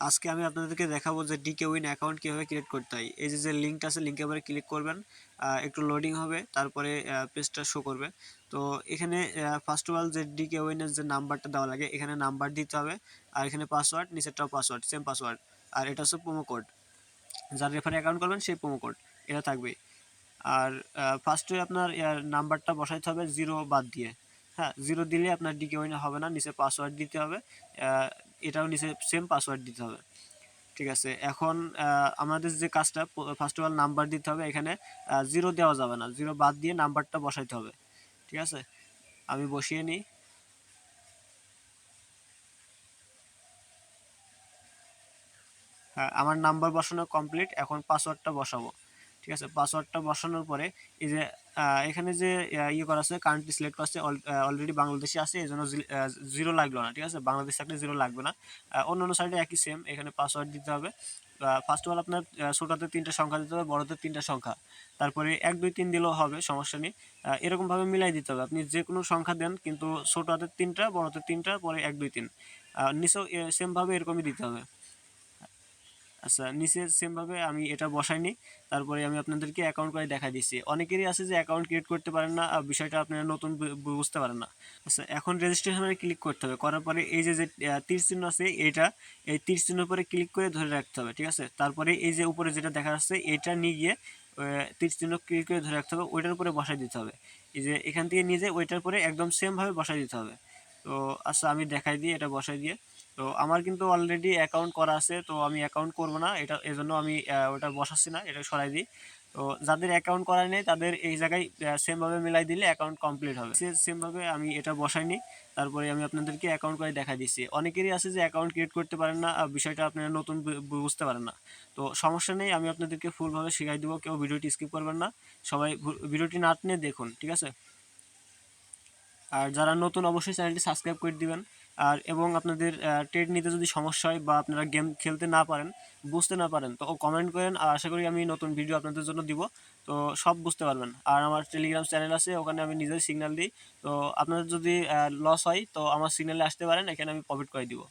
আজকে আমি আপনাদেরকে দেখাবো যে ডিকে উইন অ্যাকাউন্ট কীভাবে ক্রিয়েট করতে হয়। এই যে লিঙ্কটা আছে, লিঙ্কের উপরে ক্লিক করবেন, একটু লোডিং হবে, তারপরে পেজটা শো করবে। তো এখানে ফার্স্ট অফ অল যে ডিকে উইনের যে নাম্বারটা দেওয়া লাগে, এখানে নাম্বার দিতে হবে, আর এখানে পাসওয়ার্ড, নিচেরটাও পাসওয়ার্ড, সেম পাসওয়ার্ড। আর এটা হচ্ছে প্রোমো কোড, যার রেফারে অ্যাকাউন্ট করবেন সেই প্রোমো কোড এটা থাকবে। আর ফার্স্টে আপনার নাম্বারটা বসাইতে হবে 0 বাদ দিয়ে। হ্যাঁ, 0 দিলে আপনার ডিকে উইনে হবে না, নিচে পাসওয়ার্ড দিতে হবে, এটাও নিচে সেম পাসওয়ার্ড দিতে হবে। ঠিক আছে, এখন আমাদের যে কাজটা, ফার্স্ট অফ অল নাম্বার দিতে হবে। এখানে 0 দেওয়া যাবে না, 0 বাদ দিয়ে নাম্বারটা বসাইতে হবে। ঠিক আছে, আমি বসিয়ে নিই। হ্যাঁ, আমার নাম্বার বসানো কমপ্লিট, এখন পাসওয়ার্ডটা বসাবো। ঠিক আছে, পাসওয়ার্ডটা বসানোর পরে এই যে এখানে যে ইয়ে করা আছে, কান্ট্রি সিলেক্ট করা আছে, অলরেডি বাংলাদেশে আছে, এই জন্য 0 লাগলো না। ঠিক আছে, বাংলাদেশ থাকলে 0 লাগবে না। অন্য অন্য সাইডে একই সেম, এখানে পাসওয়ার্ড দিতে হবে। ফার্স্ট অফ অল আপনার ছোটোতে 3টা সংখ্যা দিতে হবে, বড়তে 3টা সংখ্যা, তারপরে 1 2 3 দিলেও হবে, সমস্যা নেই। এরকমভাবে মিলাই দিতে হবে। আপনি যে কোনো সংখ্যা দেন, কিন্তু ছোটো হাতের 3টা, বড়তে 3টা, পরে 1 2 3, নিচেও সেমভাবে এরকমই দিতে হবে। আচ্ছা, নিচে সেমভাবে আমি এটা বসাইনি। তারপরে আমি আপনাদেরকে অ্যাকাউন্ট করে দেখা দিচ্ছি। অনেকেরই আছে যে অ্যাকাউন্ট ক্রিয়েট করতে পারেন না, বিষয়টা আপনারা নতুন বুঝতে পারেন না। আচ্ছা, এখন রেজিস্ট্রেশনে ক্লিক করতে হবে। করার পরে এই যে তীর চিহ্ন আছে, এই তীর চিহ্নের উপরে ক্লিক করে ধরে রাখতে হবে। ঠিক আছে, তারপরে এই যে উপরে যেটা দেখা যাচ্ছে, এটা নিয়ে গিয়ে তীর চিহ্ন ক্লিক করে ধরে রাখতে হবে, ওইটার উপরে বসাই দিতে হবে। এই যে এখান থেকে নিয়ে যে ওইটার উপরে একদম সেমভাবে বসাই দিতে হবে। তো আচ্ছা, আমি দেখাই দিই এটা বসাই দিয়ে। তো আমার কিন্তু অলরেডি অ্যাকাউন্ট করা আছে, তো আমি অ্যাকাউন্ট করব না, এটা এজন্য আমি ওটা বসাচ্ছি না, এটা সরাই দিই। তো যাদের অ্যাকাউন্ট করা নেই তাদের এই জায়গায় সেমভাবে মিলাই দিলে অ্যাকাউন্ট কমপ্লিট হবে। সেমভাবে আমি এটা বসাই নিই, তারপরে আমি আপনাদেরকে অ্যাকাউন্ট করে দেখা দিচ্ছি। অনেকেরই আছে যে অ্যাকাউন্ট ক্রিয়েট করতে পারেন না, বিষয়টা আপনারা নতুন বুঝতে পারেন না। তো সমস্যা নেই, আমি আপনাদেরকে ফুলভাবে শিখাই দেবো, কেউ ভিডিওটি স্কিপ করবেন না, সবাই ভিডিওটি না টেনে দেখুন। ঠিক আছে, আর যারা নতুন অবশ্যই চ্যানেলটি সাবস্ক্রাইব করে দিবেন। আর এবং আপনাদের ট্রেড নিতে যদি সমস্যা হয়, বা আপনারা গেম খেলতে না পারেন, বুঝতে না পারেন, তো কমেন্ট করেন, আর আশা করি আমি নতুন ভিডিও আপনাদের জন্য দিব, তো সব বুঝতে পারবেন। আর আমার টেলিগ্রাম চ্যানেল আছে, ওখানে আমি নিজেই সিগন্যাল দিই। তো আপনাদের যদি লস হয়, তো আমার সিগন্যালে আসতে পারেন, এখানে আমি প্রফিট করে দিব।